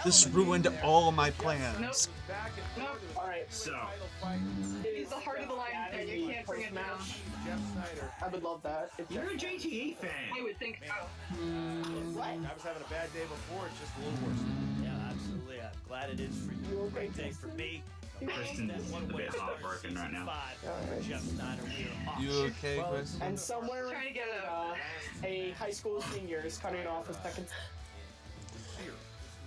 This ruined all my plans. Back and forth. Alright, So He's the heart of the Lions Den. You can't bring it down. Jeff Sneider. I would love that. If you're a JTE fan. I would think so. What? I was having a bad day before. It's just a little worse. Yeah, absolutely. I'm glad it is for you. Great day for me. Kristen's a bit heartbroken right now. Jeff Sneider, we are off. You okay, Chris? And somewhere Trying to get a high school senior is cutting off a second.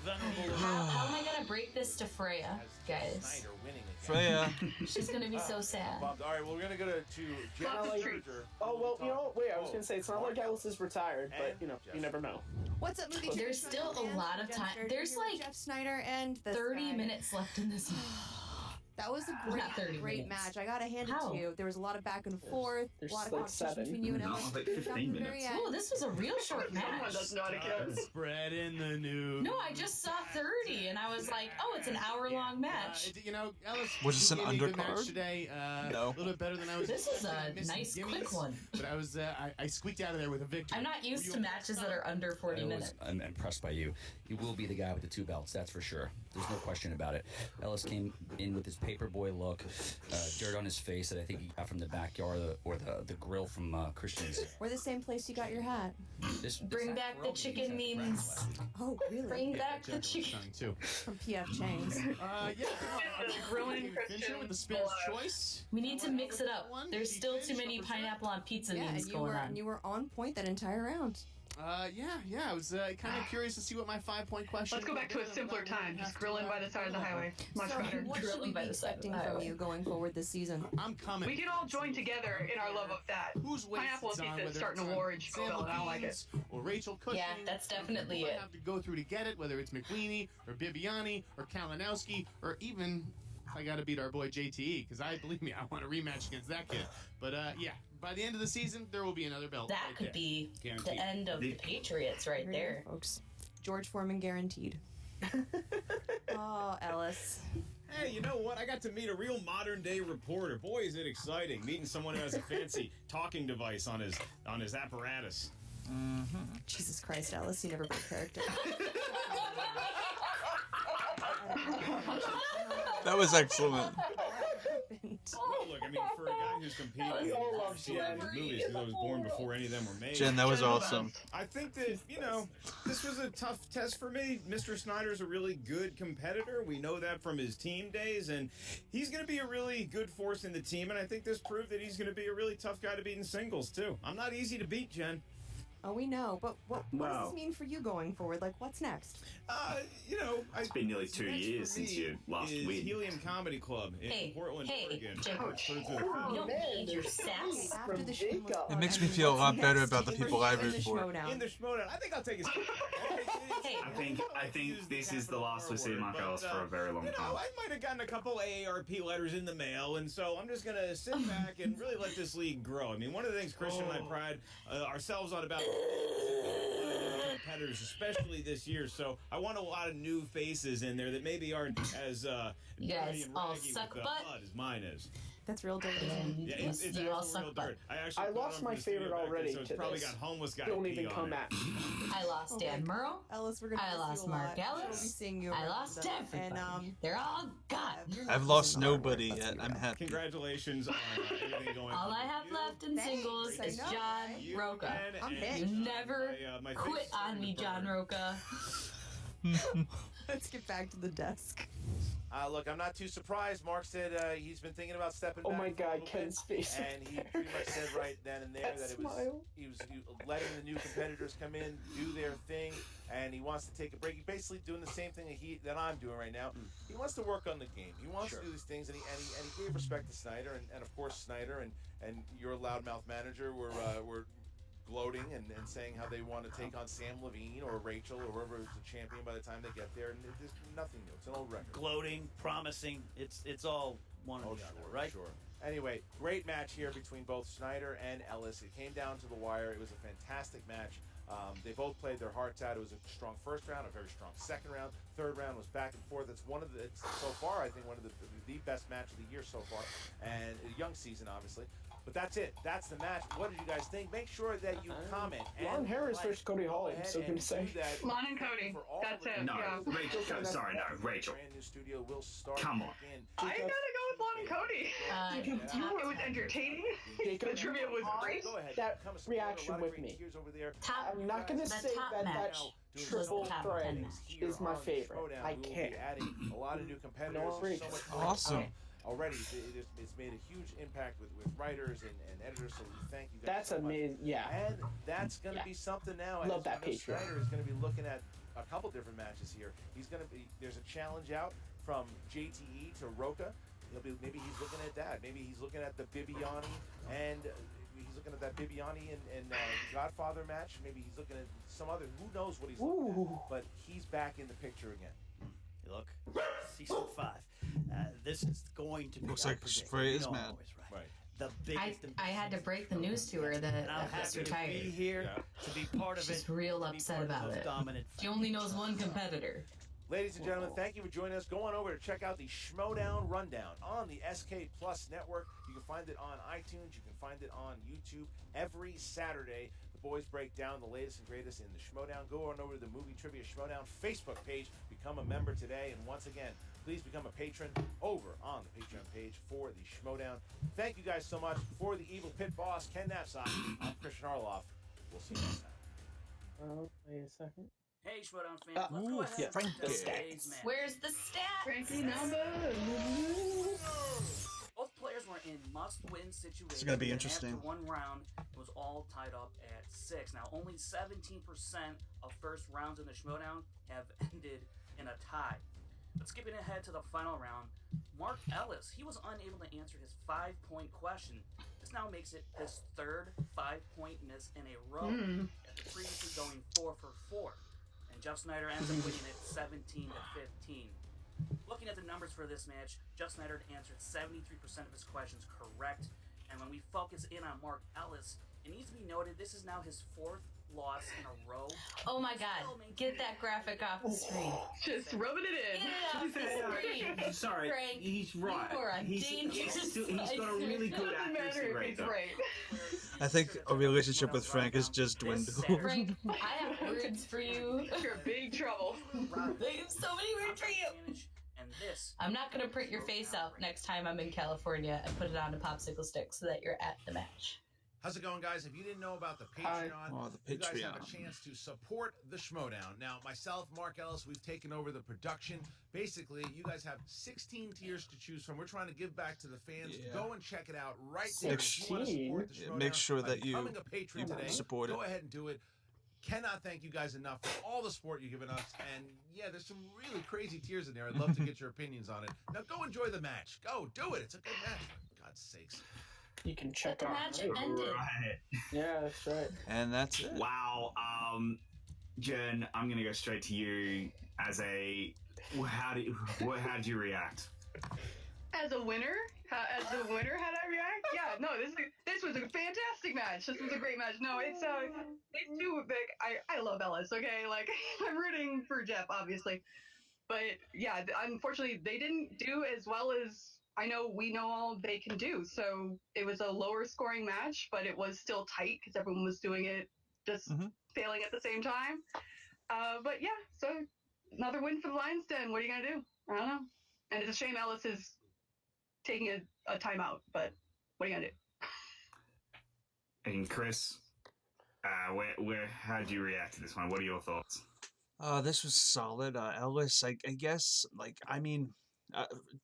Venerable How am I gonna break this to Freya, guys? Sneider winning again. Freya. She's gonna be so sad. All right, well, we're gonna go to General Like- Manager. Oh, well, you know, wait, I was gonna say, it's not like Ellis is retired, but, you know, you never know. What's up, movie? There's Trivia still a fans? lot of Jen time. Sturdy There's here with like Jeff Sneider and this 30 guy. minutes left in this. That was a Not 30 great minutes. match. I gotta hand How? it to you. There was a lot of back and forth, There's a lot of like competition 7. between you and No, Ellis. like It was 15 down to the very minutes. end. Oh, this was a real short Someone match. does not get. Spreading the news. No, I just saw 30 and I was like, oh, it's an hour-long match. You know, Ellis. Was this you an gave me a good match undercard? today. No. A little bit better than I was. This is expecting. I a missed some nice, gimmies, quick one. But I was, I squeaked out of there with a victory. I'm not used to matches that are under 40 minutes. I'm impressed by you. You will be the guy with the 2 belts, that's for sure. There's no question about it. Ellis came in with his paperboy look, dirt on his face that I think he got from the backyard or the grill from Christian's. We're the same place you got your hat. This Bring hat back the grill, chicken he's had memes. breakfast last week. Oh, really? Bring Yeah, back the Jack was chicken. sung, too. From PF Chang's. Yeah, come on. The grilling Finisher with the Christian Spare's alive. choice. We need to mix it up. One, There's she still too finished many number 7. pineapple on pizza Yeah, memes and going on. you were on point that entire round. Yeah. I was kind of curious to see what my 5-point question. Let's go back to a simpler time. Just grilling by the side of the highway. Much So, better. what should Drilling we by be the side of the expecting from highway. you going forward this season? I'm coming. We can all join together in our love of that. Whose waist Pineapple it's and on, pizza is whether starting it's a on war in Sam Schmoedown, and I don't like it. Levine's or Rachel Cushing. Yeah, that's definitely who I it. have to go through to get it, whether it's McWeeny or Bibiani or Kalinowski or even I got to beat our boy JTE because believe me, I want a rematch against that kid. But yeah, by the end of the season, there will be another belt. That right could there. be Guaranteed. the end of the Patriots right Here you go, there. folks. George Foreman guaranteed. Oh, Ellis. Hey, you know what? I got to meet a real modern-day reporter. Boy, is it exciting meeting someone who has a fancy talking device on his apparatus. Jesus Christ, Ellis, you never broke character. That was excellent. Well, look, I mean, for a guy who's competing in movies, because I was born before any of them were made. Jen, that was awesome. I think that, this was a tough test for me. Mr. Snyder's a really good competitor. We know that from his team days, and he's going to be a really good force in the team, and I think this proved that he's going to be a really tough guy to beat in singles, too. I'm not easy to beat, Jen. Oh, we know, but what does this mean for you going forward? Like, what's next? It's been nearly 2 years since you last win. Helium Comedy Club in Portland, Oregon. Jacob. You don't need your sass. After the shameless It makes me feel a lot better about the people I root for. In the Schmoedown. I think I'll take his. I think this is the last we've seen Mark Ellis for a very long time. I might have gotten a couple AARP letters in the mail, and so I'm just gonna sit back and really let this league grow. I mean, one of the things Christian and I pride ourselves on about competitors, especially this year. So I want a lot of new faces in there that maybe aren't as You guys dirty and all raggy suck with butt. blood as mine is. That's real dirt. Yeah, it's you all actual suck real butt. dirt. I actually I put lost on my for the studio favorite back then, already so it's to probably this. got homeless guy Don't pee even on come it. at me. I lost Dan Murrow. Ellis, we're gonna I miss lost you a Mark lot. Ellis. We'll be seeing you I around lost them. everybody. And They're all gone. I've lost nobody yet. I'm happy. Congratulations on everything going All on. I have left in singles is I know, John right? Roca. I'm You pissed. never my face quit is on starting me, to John burn. Roca. Let's get back to the desk. Look, I'm not too surprised. Mark said he's been thinking about stepping Oh back. my for a God, little Ken's bit, face. And he pretty much said right then and there That that smile. he was letting the new competitors come in, do their thing, and he wants to take a break. He's basically doing the same thing that I'm doing right now. He wants to work on the game. He wants to do these things, and he gave respect to Sneider, and of course Sneider and your loudmouth manager were gloating and saying how they want to take on Sam Levine or Rachel or whoever is the champion by the time they get there, and there's nothing new. It's an old record. Gloating, promising, it's all one or the other, right? Sure. Anyway, great match here between both Sneider and Ellis. It came down to the wire. It was a fantastic match. They both played their hearts out. It was a strong first round, a very strong second round. Third round was back and forth. It's so far, I think, one of the best match of the year so far, and a young season, obviously. But that's it. That's the match. What did you guys think? Make sure that you comment. Lon Harris versus Cody Hall. I'm so gonna say. Lon and Cody. That's it. No, Yeah. Rachel. Sorry, no, Rachel. Brand new studio will start. Come on. I gotta go with Lon and Cody. It was entertaining. The trivia was great. Go ahead. That Come support. reaction A lot of with great me. tiers over there. I'm not gonna say that match triple top threat 10 is my favorite. Schmoedown. I We will be can't. adding a lot of new competitors. No, There's so much Awesome. going on already. It's made a huge impact with writers and editors, so we thank you guys That's so much. amazing. Yeah. And that's going to be something now. Love as that you know, Patreon. Sneider is going to be looking at a couple different matches here. There's a challenge out from JTE to Roca. Maybe he's looking at that. Maybe he's looking at the Bibiani and he's looking at that Bibiani and Godfather match. Maybe he's looking at some other. Who knows what he's looking at? But he's back in the picture again. Look, season 5. This is going to be. Looks like Spray is mad. Right. The biggest. I had to break the news to her that And I'm Ellis happy to be retired. here to be part of it. She's real to be upset part of about those it. dominant She only knows one competitor. Ladies and gentlemen, thank you for joining us. Go on over to check out the Schmoedown Rundown on the SK Plus network. You can find it on iTunes. You can find it on YouTube every Saturday. The boys break down the latest and greatest in the Schmoedown. Go on over to the Movie Trivia Schmoedown Facebook page. Become a member today. And once again, please become a patron over on the Patreon page for the Schmoedown. Thank you guys so much. For the Evil Pit Boss, Ken Knapsack, I'm Christian Arloff. We'll see you next time. Wait a second. Hey, Schmoedown fans, let's go ahead yeah, and Frankie. break down today's match. Where's the stats? Frankie number. Both players were in must-win situations. This is gonna be and interesting. After one round, it was all tied up at 6. Now, only 17% of first rounds in the Schmoedown have ended in a tie. But skipping ahead to the final round, Mark Ellis, he was unable to answer his 5-point question. This now makes it his third 5-point miss in a row, after previously going 4 for 4. And Jeff Sneider ends up winning it 17 to 15. Looking at the numbers for this match, Jeff Sneider answered 73% of his questions correct. And when we focus in on Mark Ellis, it needs to be noted this is now his 4th loss in a row. Oh my God! Get that graphic off the screen. Just rubbing it in. Get it off the screen. Sorry, Frank, he's right. you are a He's dangerous got a really good Doesn't accuracy matter if rate. he's Though. right. I think a relationship with Frank has just dwindled. Frank, I have words for you. You're in big trouble. I have so many words for you. And this, I'm not gonna print your face out next time I'm in California and put it on a popsicle stick so that you're at the match. How's it going, guys? If you didn't know about the Patreon, Oh, the you guys have Patreon. a chance to support the Schmoedown. Now, myself, Mark Ellis, we've taken over the production. Basically, you guys have 16 tiers to choose from. We're trying to give back to the fans. Yeah. Go and check it out right there. If you want to 16? support the Yeah, Schmoedown make sure by that you becoming a patron today, support it. go ahead and do it. Cannot thank you guys enough for all the support you've given us. And yeah, there's some really crazy tiers in there. I'd love to get your opinions on it. Now, go enjoy the match. Go, do it. It's a good match, for God's sakes. You can check The out. match later. ended. Right. Yeah, that's right. And that's it. Wow. Jen, I'm gonna go straight to you as a. How did you react? As a winner, how did I react? Yeah, no, this was a fantastic match. This was a great match. No, it's too big. I love Ellis. Okay, like I'm rooting for Jeff, obviously, but yeah, unfortunately they didn't do as well as I know we know all they can do. So it was a lower scoring match, but it was still tight because everyone was doing it just failing at the same time. But yeah, so another win for the Lions Den. What are you gonna do? I don't know. And it's a shame Ellis is taking a timeout, but what are you gonna do? And Chris, how did you react to this one? What are your thoughts? This was solid. Ellis, I guess,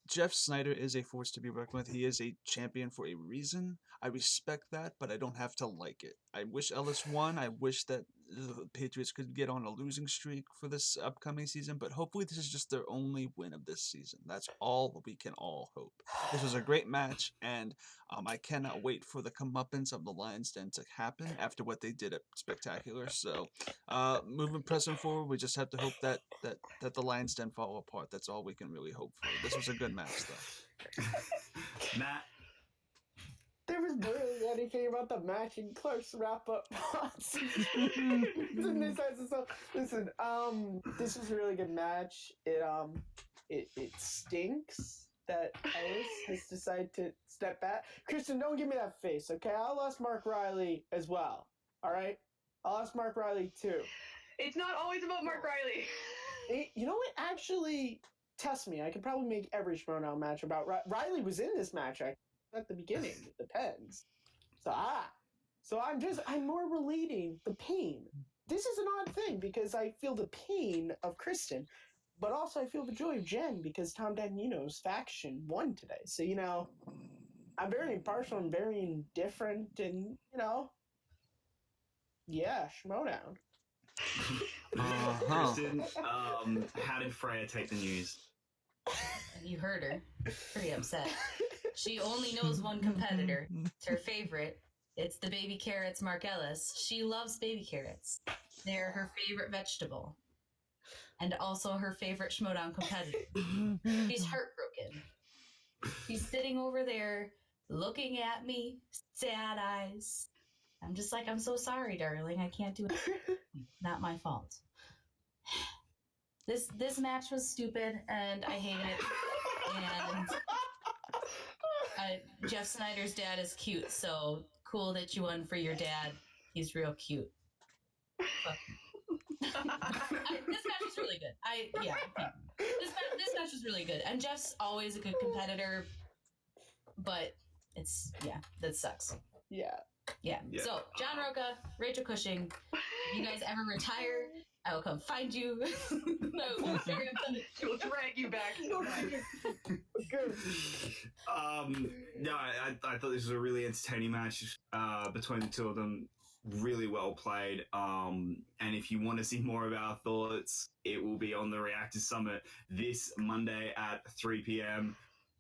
Jeff Sneider is a force to be reckoned with. He is a champion for a reason. I respect that, but I don't have to like it. I wish Ellis won. I wish that the Patriots could get on a losing streak for this upcoming season, but hopefully this is just their only win of this season. That's all we can all hope. This was a great match, and I cannot wait for the comeuppance of the Lions Den to happen after what they did at Spectacular. So, pressing forward, we just have to hope that the Lions Den fall apart. That's all we can really hope for. This was a good match, though. Matt? There was barely anything about the match in Clark's wrap-up. Listen, this was a really good match. It stinks that Ellis has decided to step back. Kristen, don't give me that face, okay? I lost Mark Riley as well, all right? I lost Mark Riley too. It's not always about Mark Riley. You know what? Actually, test me. I could probably make every Schmoedown match about Riley was in this match at the beginning. It depends. So I'm more relating the pain. This is an odd thing because I feel the pain of Kristen, but also I feel the joy of Jen because Tom Dagnino's faction won today. So, I'm very impartial and very indifferent and, yeah, Schmoedown. Kristen, how did Freya take the news? You heard her. Pretty upset. She only knows one competitor. It's her favorite. It's the baby carrots, Mark Ellis. She loves baby carrots. They're her favorite vegetable. And also her favorite Schmoedown competitor. She's heartbroken. She's sitting over there looking at me, sad eyes. I'm just like, I'm so sorry, darling. I can't do it. Not my fault. This match was stupid, and I hate it. And Jeff Snyder's dad is cute, so cool that you won for your dad. He's real cute. This match was really good. This match was really good, and Jeff's always a good competitor, but that sucks. Yeah. So, John Roca, Rachel Cushing, if you guys ever retire, I will come find you. She'll drag you back. No, I thought this was a really entertaining match between the two of them. Really well played. And if you want to see more of our thoughts, it will be on the Reactors Summit this Monday at 3 p.m.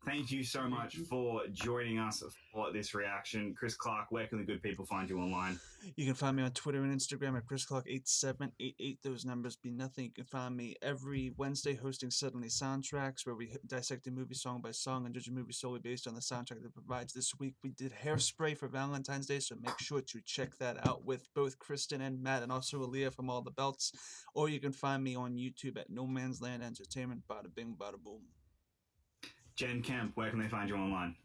thank you so much for joining us for this reaction. Chris Clark, where can the good people find you online? You can find me on Twitter and Instagram at ChrisClark8788. Those numbers be nothing. You can find me every Wednesday hosting Suddenly Soundtracks, where we dissect a movie song by song and judge a movie solely based on the soundtrack that provides. This week we did Hairspray for Valentine's Day, so make sure to check that out with both Kristen and Matt, and also Aaliyah from All the Belts. Or you can find me on YouTube at No Man's Land Entertainment. Bada bing, bada boom. Jen Kemp, where can they find you online?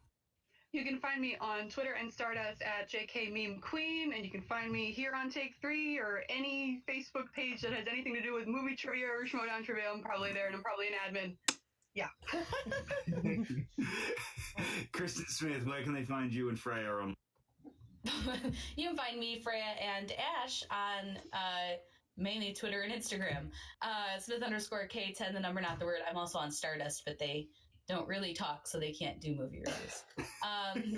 You can find me on Twitter and Stardust at JK Meme Queen, and you can find me here on Take 3 or any Facebook page that has anything to do with movie trivia or Schmoedown trivia. I'm probably there, and I'm probably an admin. Yeah. Kristen Smith, where can they find you and Freya on? You can find me, Freya, and Ash on mainly Twitter and Instagram. Smith_K10, the number, not the word. I'm also on Stardust, but they don't really talk, so they can't do movie reviews.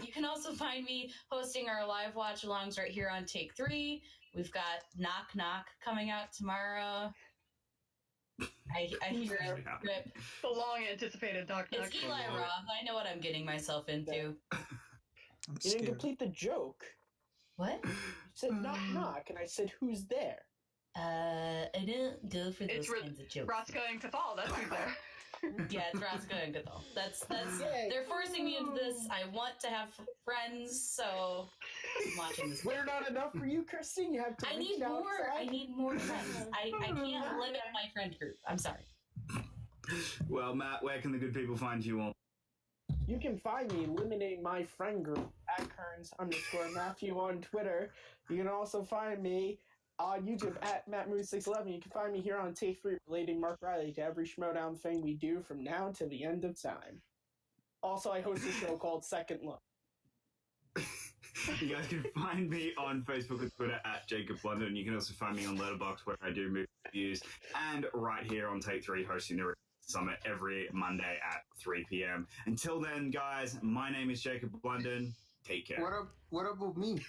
You can also find me hosting our live watch alongs right here on Take 3. We've got Knock Knock coming out tomorrow. I hear it rip. The long anticipated Knock Knock. It's Eli Roth. I know what I'm getting myself into. You didn't complete the joke. What? You said knock knock, and I said, who's there? I don't go for those It's kinds of jokes. Raska and Cathal, that's who's there. Yeah, it's Raska and Cathal. That's they're forcing me into this. I want to have friends, so I'm watching this. We're not enough for you, Kristen. You have to. I need more. I need more friends. I can't limit my friend group. I'm sorry. Well, Matt, where can the good people find you on? You can find me limiting my friend group at Kearns_Matthew on Twitter. You can also find me on YouTube at MattMoose611. You can find me here on Take 3 relating Mark Riley to every Schmoedown thing we do from now to the end of time. Also, I host a show called Second Look. You guys can find me on Facebook and Twitter at Jacob London. You can also find me on Letterboxd, where I do movie reviews, and right here on Take 3 hosting the Summit every Monday at 3 p.m. Until then, guys, my name is Jacob London. Take care. What about me?